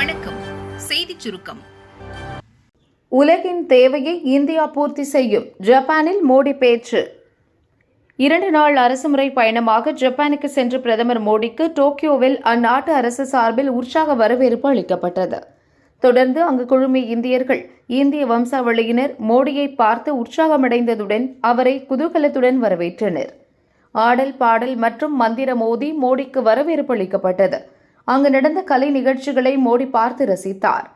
வணக்கம். செய்திச் சுருக்கம். உலகின் தேவையை இந்தியா பூர்த்தி செய்யும், ஜப்பானில் மோடி பேச்சு. 2 நாள் அரசுமுறை பயணமாக ஜப்பானுக்கு சென்ற பிரதமர் மோடிக்கு டோக்கியோவில் அந்நாட்டு அரசு சார்பில் உற்சாக வரவேற்பு அளிக்கப்பட்டது. தொடர்ந்து அங்கு குழுமிய இந்தியர்கள், இந்திய வம்சாவளியினர் மோடியை பார்த்து உற்சாகமடைந்ததுடன் அவரை குதூகலத்துடன் வரவேற்றனர். ஆடல், பாடல் மற்றும் மந்திரம் மோதி மோடிக்கு வரவேற்பு அளிக்கப்பட்டது. அங்கு நடந்த கலை நிகழ்ச்சிகளை மோடி பார்த்து ரசித்தார்.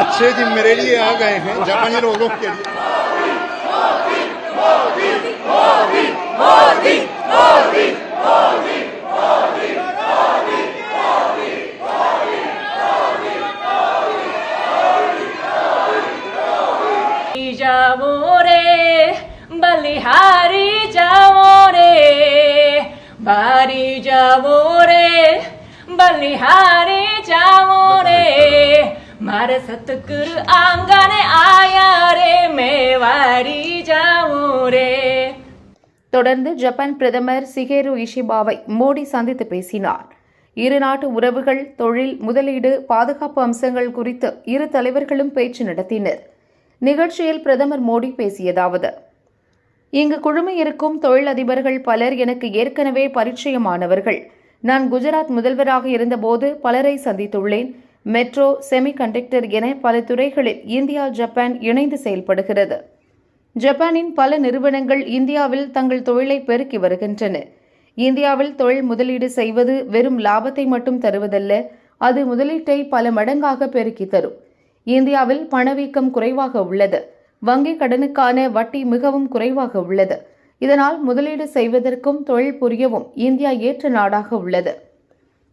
अच्छे दिन मेरे लिए आ गए हैं जापानी लोगों के लिए। जाओ रे बलिहारी जाओ रे बारी जाओ रे बलिहारी जाओ रे मारे सतगुरु आंगन आया रे मेवारी जाओ रे. தொடர்ந்து ஜப்பான் பிரதமர் சிகேரு இஷிபாவை மோடி சந்தித்து பேசினார். இரு நாட்டு உறவுகள், தொழில், முதலீடு, பாதுகாப்பு அம்சங்கள் குறித்து இரு தலைவர்களும் பேச்சு நடத்தினர். நிகழ்ச்சியில் பிரதமர் மோடி பேசியதாவது: இங்கு குழுமியிருக்கும் தொழிலதிபர்கள் பலர் எனக்கு ஏற்கனவே பரிச்சயமானவர்கள். நான் குஜராத் முதல்வராக இருந்தபோது பலரை சந்தித்துள்ளேன். மெட்ரோ, செமிகண்டக்டர் என பல துறைகளில் இந்தியா, ஜப்பான் இணைந்து செயல்படுகிறது. ஜப்பானின் பல நிறுவனங்கள் இந்தியாவில் தங்கள் தொழிலை பெருக்கி வருகின்றன. இந்தியாவில் தொழில் முதலீடு செய்வது வெறும் லாபத்தை மட்டும் தருவதல்ல, அது முதலீட்டை பல மடங்காக பெருக்கி தரும். இந்தியாவில் பணவீக்கம் குறைவாக உள்ளது. வங்கி கடனுக்கான வட்டி மிகவும் குறைவாக உள்ளது. இதனால் முதலீடு செய்வதற்கும் தொழில் புரியவும் இந்தியா ஏற்ற நாடாக உள்ளது.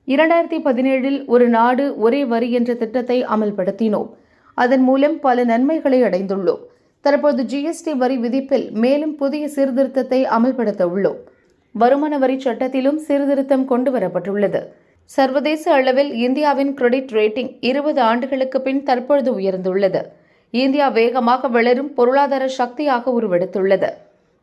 2017இல் ஒரு நாடு ஒரே வரி என்ற திட்டத்தை அமல்படுத்தினோம். அதன் மூலம் பல நன்மைகளை அடைந்துள்ளோம். தற்போது GST வரி விதிப்பில் மேலும் புதிய சீர்திருத்தத்தை அமல்படுத்த உள்ளோம். வருமான வரி சட்டத்திலும் சீர்திருத்தம் கொண்டுவரப்பட்டுள்ளது. சர்வதேச அளவில் இந்தியாவின் கிரெடிட் ரேட்டிங் 20 ஆண்டுகளுக்கு பின் தற்பொழுது உயர்ந்துள்ளது. இந்தியா வேகமாக வளரும் பொருளாதார சக்தியாக உருவெடுத்துள்ளது.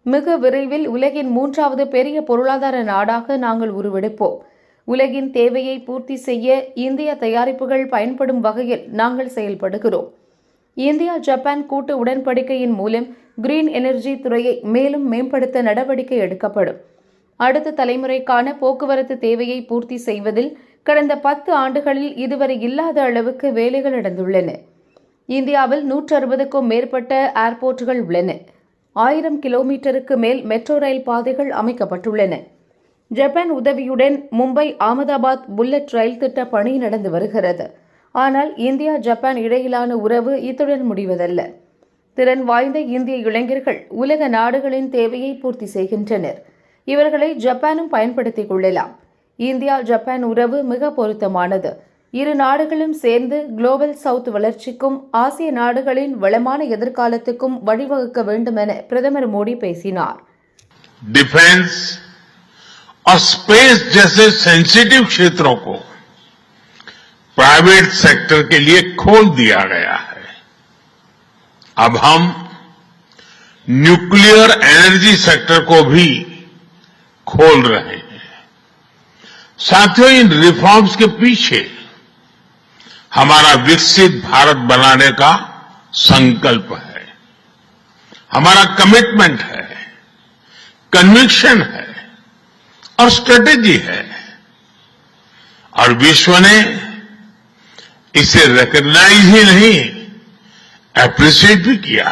மிக விரைவில் உலகின் 3வது பெரிய பொருளாதார நாடாக நாங்கள் உருவெடுப்போம். உலகின் தேவையை பூர்த்தி செய்ய இந்திய தயாரிப்புகள் பயன்படும் வகையில் நாங்கள் செயல்படுகிறோம். இந்தியா, ஜப்பான் கூட்டு உடன்படிக்கையின் மூலம் கிரீன் எனர்ஜி துறையை மேலும் மேம்படுத்த நடவடிக்கை எடுக்கப்படும். அடுத்த தலைமுறைக்கான போக்குவரத்து தேவையை பூர்த்தி செய்வதில் கடந்த 10 ஆண்டுகளில் இதுவரை இல்லாத அளவுக்கு வேலைகள் நடந்துள்ளன. இந்தியாவில் 160க்கும் மேற்பட்ட ஏர்போர்ட்டுகள் உள்ளன. 1000 கிலோமீட்டருக்கு மேல் மெட்ரோ ரயில் பாதைகள் அமைக்கப்பட்டுள்ளன. ஜப்பான் உதவியுடன் மும்பை, அகமதாபாத் புல்லட் ரயில் திட்ட பணி நடந்து வருகிறது. ஆனால் இந்தியா, ஜப்பான் இடையிலான உறவு இத்துடன் முடிவதல்ல. திறன் வாய்ந்த இந்திய இளைஞர்கள் உலக நாடுகளின் தேவையை பூர்த்தி செய்கின்றனர். இவர்களை ஜப்பானும் பயன்படுத்திக் கொள்ளலாம். இந்தியா, ஜப்பான் உறவு மிக பொருத்தமானது. இரு நாடுகளும் சேர்ந்து குளோபல் சவுத் வளர்ச்சிக்கும் ஆசிய நாடுகளின் வளமான எதிர்காலத்துக்கும் வழிவகுக்க வேண்டும் என பிரதமர் மோடி பேசினார். डिफेंस और स्पेस जैसे सेंसिटिव क्षेत्रों को प्राइवेट सेक्टर के लिए खोल दिया गया है. अब हम न्यूक्लियर एनर्जी सेक्टर को भी खोल रहे हैं. साथियों, इन रिफॉर्म्स के पीछे हमारा विकसित भारत बनाने का संकल्प है, हमारा कमिटमेंट है, कन्विक्शन है और स्ट्रेटेजी है. और विश्व ने इसे रिकॉग्नाइज ही नहीं, अप्रिशिएट भी किया.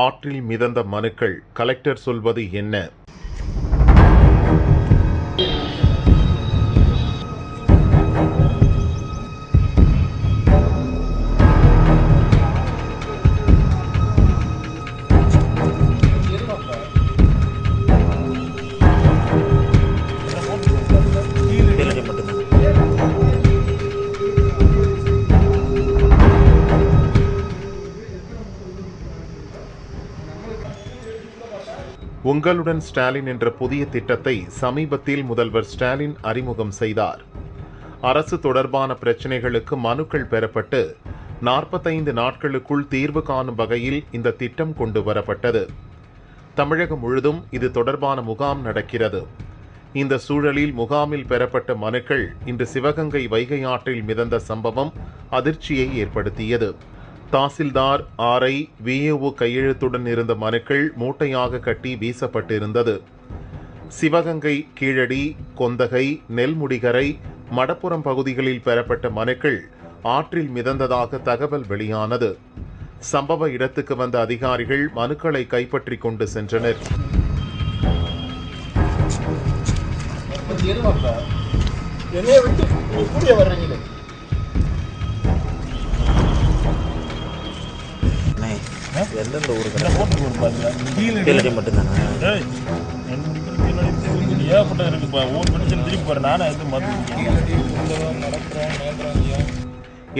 ஆற்றில் மிதந்த மனுக்கள் கலெக்டர் சொல்வது என்ன? உங்களுடன் ஸ்டாலின் என்ற புதிய திட்டத்தை சமீபத்தில் முதல்வர் ஸ்டாலின் அறிமுகம் செய்தார். அரசு தொடர்பான பிரச்சினைகளுக்கு மனுக்கள் பெறப்பட்டு 45 நாட்களுக்குள் தீர்வு காணும் வகையில் இந்த திட்டம் கொண்டு வரப்பட்டது. தமிழகம் முழுதும் இது தொடர்பான முகாம் நடக்கிறது. இந்த சூழலில் முகாமில் பெறப்பட்ட மனுக்கள் இன்று சிவகங்கை வைகை ஆற்றில் மிதந்த சம்பவம் அதிர்ச்சியை ஏற்படுத்தியது. தாசில்தார் ஆர்ஐ விஏஓ கையெழுத்துடன் இருந்த மனுக்கள் மூட்டையாக கட்டி வீசப்பட்டிருந்தது. சிவகங்கை கீழடி, கொந்தகை, நெல்முடிகரை, மடப்புறம் பகுதிகளில் பெறப்பட்ட மனுக்கள் ஆற்றில் மிதந்ததாக தகவல் வெளியானது. சம்பவ இடத்துக்கு வந்த அதிகாரிகள் மனுக்களை கைப்பற்றி கொண்டு சென்றனர்.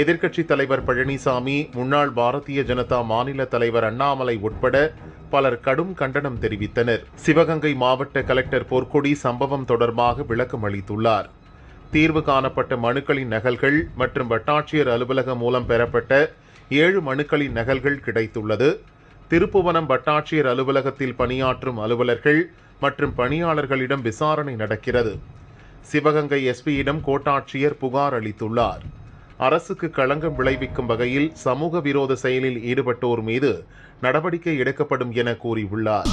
எதிர்க்கட்சித் தலைவர் பழனிசாமி, முன்னாள் பாரதிய ஜனதா மாநில தலைவர் அண்ணாமலை உட்பட பலர் கடும் கண்டனம் தெரிவித்தனர். சிவகங்கை மாவட்ட கலெக்டர் பொற்கொடி சம்பவம் தொடர்பாக விளக்கம் அளித்துள்ளார். தீர்வு காணப்பட்ட மனுக்களின் நகல்கள் மற்றும் வட்டாட்சியர் அலுவலகம் மூலம் பெறப்பட்ட 7 மனுக்களின் நகல்கள் கிடைத்துள்ளது. திருப்புவனம் வட்டாட்சியர் அலுவலகத்தில் பணியாற்றும் அலுவலர்கள் மற்றும் பணியாளர்களிடம் விசாரணை நடக்கிறது. சிவகங்கை எஸ்பியிடம் கோட்டாட்சியர் புகார் அளித்துள்ளார். அரசுக்கு களங்கம் விளைவிக்கும் வகையில் சமூக விரோத செயலில் ஈடுபட்டோர் மீது நடவடிக்கை எடுக்கப்படும் என கூறியுள்ளார்.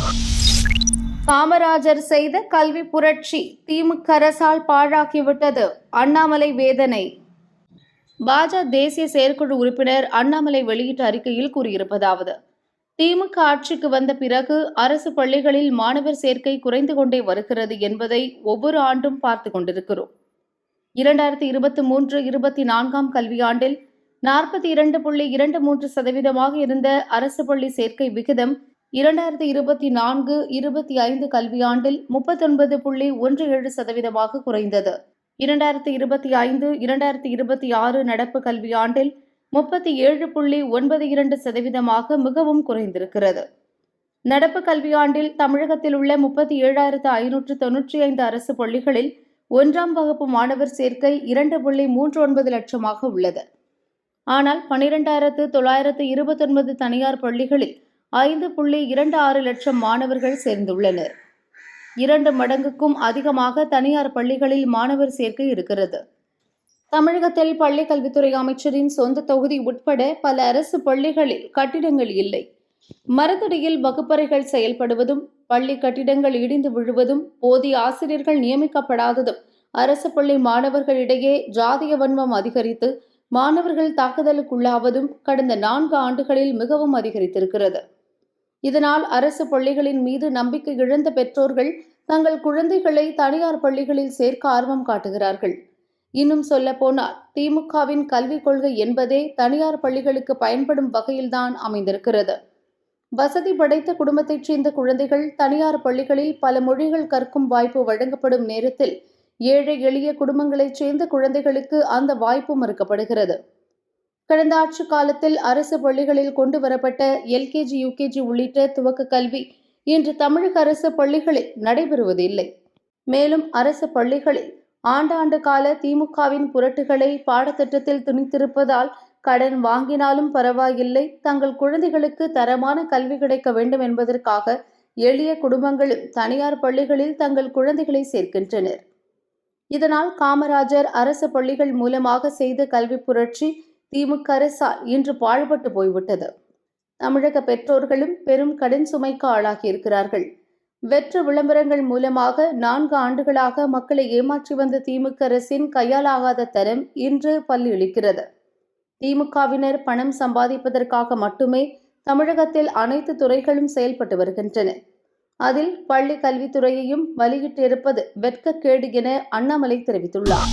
காமராஜர் செய்த கல்வி புரட்சி திமுக அரசால் பாழாக்கிவிட்டது, அண்ணாமலை வேதனை. பாஜக தேசிய செயற்குழு உறுப்பினர் அண்ணாமலை வெளியிட்ட அறிக்கையில் கூறியிருப்பதாவது: திமுக ஆட்சிக்கு வந்த பிறகு அரசு பள்ளிகளில் மாணவர் சேர்க்கை குறைந்து கொண்டே வருகிறது என்பதை ஒவ்வொரு ஆண்டும் பார்த்து கொண்டிருக்கிறோம். 2023-24 கல்வியாண்டில் 42.23% இருந்த அரசு பள்ளி சேர்க்கை விகிதம் 2024-25 கல்வியாண்டில் 39.17% குறைந்தது. 2025-26 நடப்பு கல்வியாண்டில் 37.92% மிகவும் குறைந்திருக்கிறது. நடப்பு கல்வியாண்டில் தமிழகத்தில் உள்ள 37,595 அரசு பள்ளிகளில் 1ஆம் வகுப்பு மாணவர் சேர்க்கை 2.39 லட்சமாக உள்ளது. ஆனால் 12,929 தனியார் பள்ளிகளில் 5.26 லட்சம் மாணவர்கள் சேர்ந்துள்ளனர். 2 மடங்குக்கும் அதிகமாக தனியார் பள்ளிகளில் மாணவர் சேர்க்கை இருக்கிறது. தமிழகத்தில் பள்ளி கல்வித்துறை அமைச்சரின் சொந்த தொகுதி உட்பட பல அரசு பள்ளிகளில் கட்டிடங்கள் இல்லை. மரத்தடியில் வகுப்பறைகள் செயல்படுவதும், பள்ளி கட்டிடங்கள் இடிந்து விழுவதும், போதிய ஆசிரியர்கள் நியமிக்கப்படாததும், அரசு பள்ளி மாணவர்களிடையே ஜாதிய வன்மம் அதிகரித்து மாணவர்கள் தாக்குதலுக்குள்ளாவதும் கடந்த 4 ஆண்டுகளில் மிகவும் அதிகரித்திருக்கிறது. இதனால் அரசு பள்ளிகளின் மீது நம்பிக்கை இழந்த பெற்றோர்கள் தங்கள் குழந்தைகளை தனியார் பள்ளிகளில் சேர்க்க ஆர்வம் காட்டுகிறார்கள். இன்னும் சொல்லப்போனால் திமுகவின் கல்விக் கொள்கை என்பதே தனியார் பள்ளிகளுக்கு பயன்படும் வகையில்தான் அமைந்திருக்கிறது. வசதி படைத்த குடும்பத்தைச் சேர்ந்த குழந்தைகள் தனியார் பள்ளிகளில் பல மொழிகள் கற்கும் வாய்ப்பு வழங்கப்படும் நேரத்தில் ஏழை எளிய குடும்பங்களைச் சேர்ந்த குழந்தைகளுக்கு அந்த வாய்ப்பு மறுக்கப்படுகிறது. கடந்த ஆட்சி காலத்தில் அரசு பள்ளிகளில் கொண்டு வரப்பட்ட LKG, UKG உள்ளிட்ட துவக்க கல்வி இன்று தமிழக அரசு பள்ளிகளில் நடைபெறுவதில்லை. மேலும் அரசு பள்ளிகளில் ஆண்டாண்டு கால திமுகவின் புரட்டுகளை பாடத்திட்டத்தில் திணித்திருப்பதால் கடன் வாங்கினாலும் பரவாயில்லை, தங்கள் குழந்தைகளுக்கு தரமான கல்வி கிடைக்க வேண்டும் என்பதற்காக எளிய குடும்பங்களும் தனியார் பள்ளிகளில் தங்கள் குழந்தைகளை சேர்க்கின்றனர். இதனால் காமராஜர் அரசு பள்ளிகள் மூலமாக செய்த கல்வி புரட்சி திமுக அரசால் இன்று பாழ்பட்டு போய்விட்டது. தமிழக பெற்றோர்களும் பெரும் கடன் சுமைக்கு ஆளாகியிருக்கிறார்கள். வெற்று விளம்பரங்கள் மூலமாக 4 ஆண்டுகளாக மக்களை ஏமாற்றி வந்த திமுக அரசின் கையாலாகாத தரம் இன்று பல்லி இழிக்கிறது. திமுகவினர் பணம் சம்பாதிப்பதற்காக மட்டுமே தமிழகத்தில் அனைத்து துறைகளும் செயல்பட்டு வருகின்றன. அதில் பள்ளி கல்வித்துறையையும் வலியிட்டிருப்பது வெட்கக்கேடு என அண்ணாமலை தெரிவித்துள்ளார்.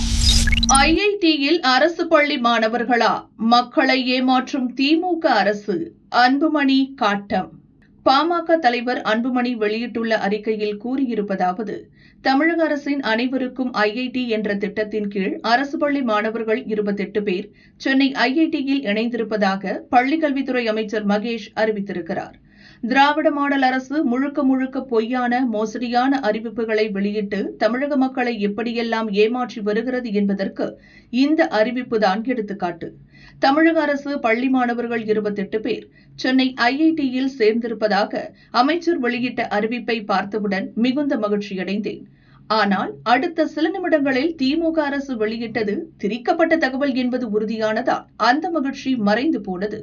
IITயில் அரசு பள்ளி மாணவர்களா? மக்களை ஏமாற்றும் திமுக அரசு. அன்புமணி காட்டம். பாமக தலைவர் அன்புமணி வெளியிட்டுள்ள அறிக்கையில் கூறியிருப்பதாவது: தமிழக அரசின் அனைவருக்கும் IIT என்ற திட்டத்தின் கீழ் அரசு பள்ளி மாணவர்கள் 28 பேர் சென்னை IITயில் இணைந்திருப்பதாக பள்ளிக்கல்வித்துறை அமைச்சர் மகேஷ் அறிவித்திருக்கிறார். திராவிட மாடல் அரசு முழுக்க முழுக்க பொய்யான மோசடியான அறிவிப்புகளை வெளியிட்டு தமிழக மக்களை எப்படியெல்லாம் ஏமாற்றி வருகிறது என்பதற்கு இந்த அறிவிப்புதான் எடுத்துக்காட்டு. தமிழக அரசு பள்ளி மாணவர்கள் 28 பேர் சென்னை ஐஐடியில் சேர்ந்திருப்பதாக அமைச்சர் வெளியிட்ட அறிவிப்பை பார்த்தவுடன் மிகுந்த மகிழ்ச்சியடைந்தேன். ஆனால் அடுத்த சில நிமிடங்களில் திமுக அரசு வெளியிட்டது திரிக்கப்பட்ட தகவல் என்பது உறுதியானதால் அந்த மகிழ்ச்சி மறைந்து போனது.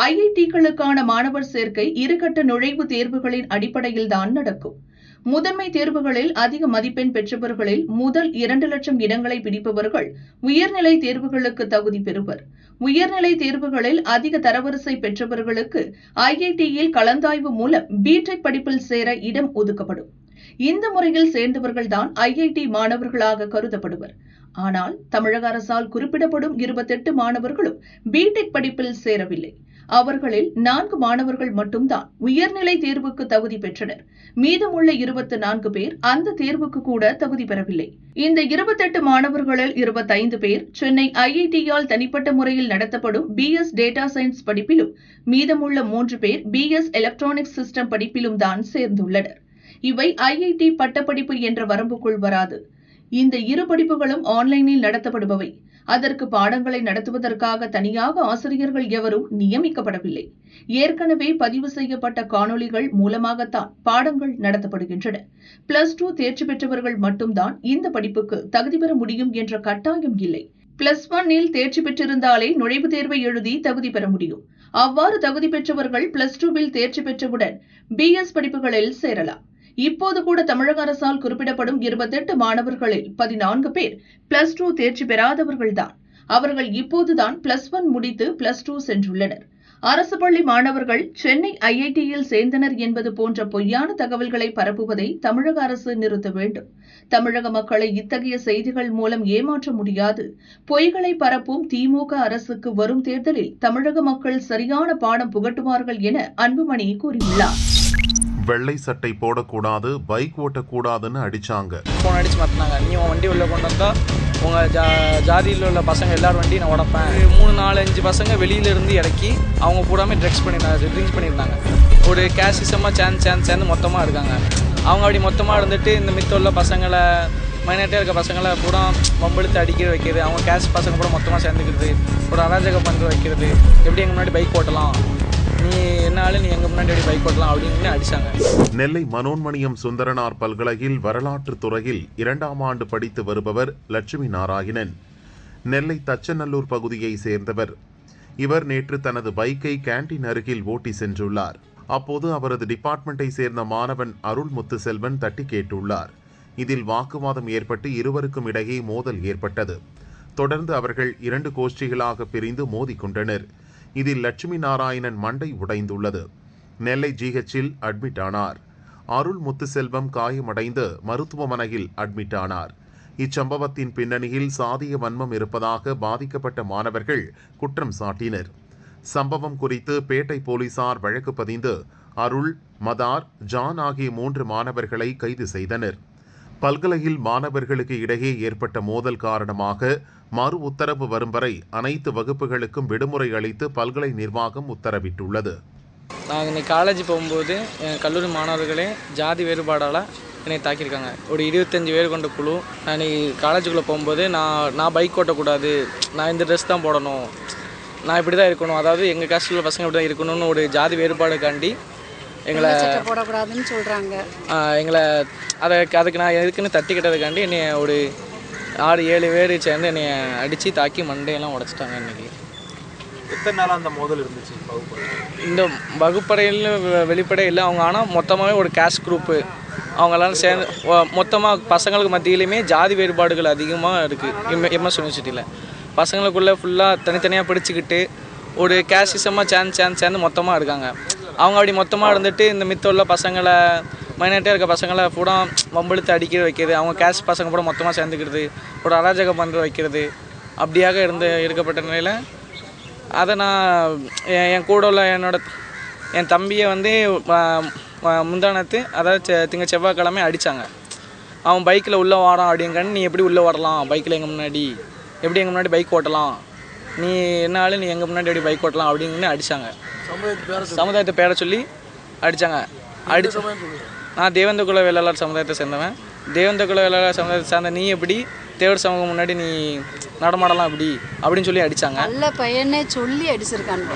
ஐஐடிகளுக்கான மாணவர் சேர்க்கை இருகட்ட நுழைவுத் தேர்வுகளின் அடிப்படையில்தான் நடக்கும். முதன்மை தேர்வுகளில் அதிக மதிப்பெண் பெற்றவர்களில் முதல் 2 லட்சம் இடங்களை பிடிப்பவர்கள் உயர்நிலை தேர்வுகளுக்கு தகுதி பெறுவர். உயர்நிலை தேர்வுகளில் அதிக தரவரிசை பெற்றவர்களுக்கு ஐஐடியில் கலந்தாய்வு மூலம் பிடெக் படிப்பில் சேர இடம் ஒதுக்கப்படும். இந்த முறையில் சேர்ந்தவர்கள்தான் ஐஐடி மாணவர்களாக கருதப்படுவர். ஆனால் தமிழக அரசால் குறிப்பிடப்படும் 28 மாணவர்களும் பிடெக் படிப்பில் சேரவில்லை. அவர்களில் 4 மாணவர்கள் மட்டும்தான் உயர்நிலை தேர்வுக்கு தகுதி பெற்றனர். மீதமுள்ள 24 பேர் அந்த தேர்வுக்கு கூட தகுதி பெறவில்லை. இந்த 28 மாணவர்களில் 25 பேர் சென்னை ஐஐடியால் தனிப்பட்ட முறையில் நடத்தப்படும் பிஎஸ் டேட்டா சயின்ஸ் படிப்பிலும் மீதமுள்ள 3 பேர் பிஎஸ் எலக்ட்ரானிக்ஸ் சிஸ்டம் படிப்பிலும் தான் சேர்ந்துள்ளனர். இவை ஐஐடி பட்டப்படிப்பு என்ற வரம்புக்குள் வராது. இந்த 2 படிப்புகளும் ஆன்லைனில் நடத்தப்படுபவை. அதற்கு பாடங்களை நடத்துவதற்காக தனியாக ஆசிரியர்கள் எவரும் நியமிக்கப்படவில்லை. ஏற்கனவே பதிவு செய்யப்பட்ட காணொளிகள் மூலமாகத்தான் பாடங்கள் நடத்தப்படுகின்றன. +2 தேர்ச்சி பெற்றவர்கள் மட்டும்தான் இந்த படிப்புக்கு தகுதி பெற முடியும் என்ற கட்டாயம் இல்லை. +1 தேர்ச்சி பெற்றிருந்தாலே நுழைவுத் தேர்வை எழுதி தகுதி பெற முடியும். அவ்வாறு தகுதி பெற்றவர்கள் +2 தேர்ச்சி பெற்றவுடன் பிஎஸ் படிப்புகளில் சேரலாம். இப்போது கூட தமிழக அரசால் குறிப்பிடப்படும் 28 மாணவர்களில் 14 பேர் +2 தேர்ச்சி பெறாதவர்கள்தான். அவர்கள் இப்போதுதான் +1 முடித்து +2 சென்றுள்ளனர். அரசு பள்ளி மாணவர்கள் சென்னை ஐஐடியில் சேர்ந்தனர் என்பது போன்ற பொய்யான தகவல்களை பரப்புவதை தமிழக அரசு நிறுத்த வேண்டும். தமிழக மக்களை இத்தகைய செய்திகள் மூலம் ஏமாற்ற முடியாது. பொய்களை பரப்பும் திமுக அரசுக்கு வரும் தேர்தலில் தமிழக மக்கள் சரியான பாடம் புகட்டுவார்கள் என அன்புமணி கூறியுள்ளார். வெள்ளை சட்டை போடக்கூடாது, பைக் ஓட்டக்கூடாதுன்னு அடிச்சாங்க. ஃபோன் அடிச்சு மாற்றினாங்க. நீ உன் வண்டி உள்ள கொண்டு வந்தால் உங்கள் ஜாதியில் உள்ள பசங்க எல்லாரும் வண்டியும் நான் உடப்பேன். 3, 4, 5 பசங்க வெளியிலேருந்து இறக்கி அவங்க கூடாமல் ட்ரிங்க்ஸ் பண்ணியிருந்தாங்க. ஒரு கேஷிசமாக சேர்ந்து மொத்தமாக இருக்காங்க. அவங்க அப்படி மொத்தமாக இருந்துட்டு இந்த மித்த உள்ள பசங்களை மைனாரிட்டியாக இருக்க பசங்களை கூட மம்பெழுத்து அடிக்கிற வைக்கிறது, அவங்க கேஷ் பசங்க கூட மொத்தமாக சேர்ந்துக்கிறது, ஒரு அராஜகம் பண்ணுற வைக்கிறது. எப்படி எங்கள் முன்னாடி பைக் ஓட்டலாம், நீ எங்கள் முன்னாடி பைக் ஓட்டலாம் அப்படின்னு அடிச்சாங்க. நெல்லை மனோன்மணியம் சுந்தரனார் பல்கலையில் வரலாற்று துறையில் 2ஆம் ஆண்டு படித்து வருபவர் லட்சுமி நாராயணன். நெல்லை தச்சநல்லூர் பகுதியை சேர்ந்தவர். இவர் நேற்று தனது பைக்கை கேண்டீன் அருகில் ஓட்டி சென்றுள்ளார். அப்போது அவரது டிபார்ட்மெண்ட்டை சேர்ந்த மாணவன் அருள் முத்துசெல்வன் தட்டி கேட்டுள்ளார். இதில் வாக்குவாதம் ஏற்பட்டு இருவருக்கும் இடையே மோதல் ஏற்பட்டது. தொடர்ந்து அவர்கள் 2 கோஷ்டிகளாக பிரிந்து மோதிக்கொண்டனர். இதில் லட்சுமி நாராயணன் மண்டை உடைந்துள்ளது. நெல்லை ஜிஹெச்சில் அட்மிட் ஆனார். அருள் முத்துசெல்வம் காயமடைந்து மருத்துவமனையில் அட்மிட் ஆனார். இச்சம்பவத்தின் பின்னணியில் சாதிய வன்மம் இருப்பதாக பாதிக்கப்பட்ட மாணவர்கள் குற்றம் சாட்டினர். சம்பவம் குறித்து பேட்டை போலீசார் வழக்கு பதிந்து அருள், மதார், ஜான் ஆகிய 3 மாணவர்களை கைது செய்தனர். பல்கலையில் மாணவர்களுக்கு இடையே ஏற்பட்ட மோதல் காரணமாக மறு உத்தரவு வரும் வரை அனைத்து வகுப்புகளுக்கும் விடுமுறை அளித்து பல்கலை நிர்வாகம் உத்தரவிட்டுள்ளது. நான் இன்னைக்கு காலேஜ் போகும்போது என் கல்லூரி மாணவர்களே ஜாதி வேறுபாடால் என்னை தாக்கியிருக்காங்க. ஒரு 25 பேர் கொண்ட குழு. நான் இன்னைக்கு காலேஜுக்குள்ளே போகும்போது நான் பைக் ஓட்டக்கூடாது, நான் இந்த ட்ரெஸ் தான் போடணும், நான் இப்படி தான் இருக்கணும், அதாவது எங்கள் காஸ்டில் பசங்க இப்படி தான் இருக்கணும்னு ஒரு ஜாதி வேறுபாடுக்காண்டி எங்களை போடக்கூடாதுன்னு சொல்கிறாங்க. எங்களை அதுக்கு நான் எதுக்குன்னு தட்டி கிட்டதுக்காண்டி என்னை ஒரு 6-7 பேர் சேர்ந்து என்னை அடித்து தாக்கி மண்டையெல்லாம் உடச்சிட்டாங்க. இன்றைக்கி எத்தனை நாளாக அந்த மோதல் இருந்துச்சு? இந்த வகுப்பறையில் வெளிப்படையில் அவங்க ஆனால் மொத்தமாகவே ஒரு கேஸ்ட் குரூப்பு அவங்கெல்லாம் சேர்ந்து மொத்தமாக பசங்களுக்கு மத்தியிலையுமே ஜாதி வேறுபாடுகள் அதிகமாக இருக்குது. எம்எஸ் யூனிவர்சிட்டியில் பசங்களுக்குள்ளே ஃபுல்லாக தனித்தனியாக பிடிச்சிக்கிட்டு ஒரு கேஷிசமாக சேர்ந்து மொத்தமாக இருக்காங்க. அவங்க அப்படி மொத்தமாக இருந்துட்டு இந்த மித்த உள்ள பசங்களை மைனாரிட்டியாக இருக்க பசங்களை கூட மம்பெழுத்து அடிக்கிற வைக்கிறது, அவங்க கேஷ் பசங்க கூட மொத்தமாக சேர்ந்துக்கிறது, ஒரு அராஜகம் பண்ணுற வைக்கிறது, அப்படியாக இருக்கப்பட்ட நிலையில் அதை நான் என் கூட உள்ள என் தம்பியை முந்தானத்து அதாவது செவ்வாய்க்கிழமை அடித்தாங்க. அவன் பைக்கில் உள்ளே வாடான் அப்படிங்கன்னு, நீ எப்படி உள்ளே வரலாம் பைக்கில் எங்கள் முன்னாடி, எப்படி எங்கள் முன்னாடி பைக் ஓட்டலாம், நீ என்னாலும் நீ எங்கள் முன்னாடி எப்படி பைக் ஓட்டலாம் அப்படின்னு அடித்தாங்க. சமுதாயத்தை பேர சொல்லி அடித்தாங்க. நான் தேவேந்திர குல வேளாளர் சமுதாயத்தை சேர்ந்தவன். தேவேந்திர குல வேளாளர் சமுதாயத்தை சேர்ந்த நீ எப்படி தேவர் சமூகம் முன்னாடி நீ நடமாடலாம் அப்படின்னு சொல்லி அடித்தாங்க. நல்ல பையனே சொல்லி அடிச்சிருக்காங்க.